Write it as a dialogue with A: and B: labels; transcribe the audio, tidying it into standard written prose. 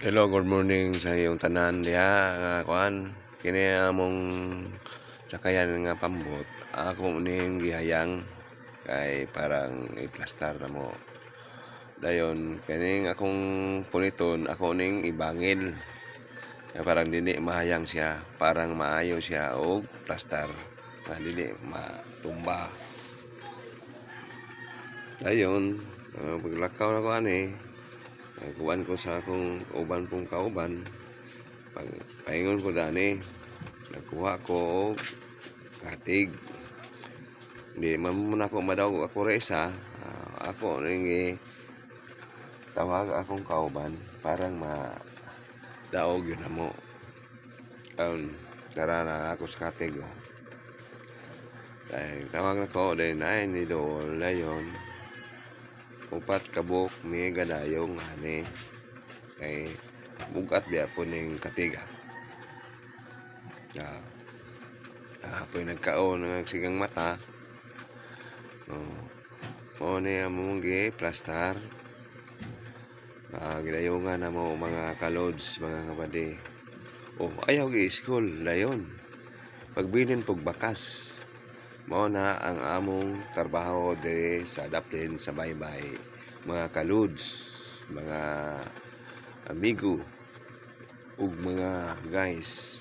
A: Hello, good morning sa iyong tanan diha nga kuan. Kini among sakayan nga pambot. Ako ning gihayang kay parang i-plaster na mo. Dayon kining akong puniton, ako ning ibangil. Kaya parang dili mahayang siya, parang maayo siya og plaster. Nga dili matumba. Dayon, paglakaw na ko ani, kuan ko sa akong uban kong kauban. Paingon ko dani, nagkuha ko og katig. Di man muna ako madawg ako resa, ako ning tawag akong kauban parang daog yun mo. Tara na ako sa katig. Dahil tawag na ko, dahil na ni Dol, dayon. Upat kabuk, may gadayong ani. Kay bugat biya po ning katiga. Apoy nagkaon ng sigang mata. O ni among gi-plaster. Gidayungan na mo mga kalods, mga kabady. Ayaw gi-school, dayon. Pagbilin pog bakas. Mao na ang among trabaho diri sa Daplin sa Baybay. Mga kalods, mga amigo, ug mga guys.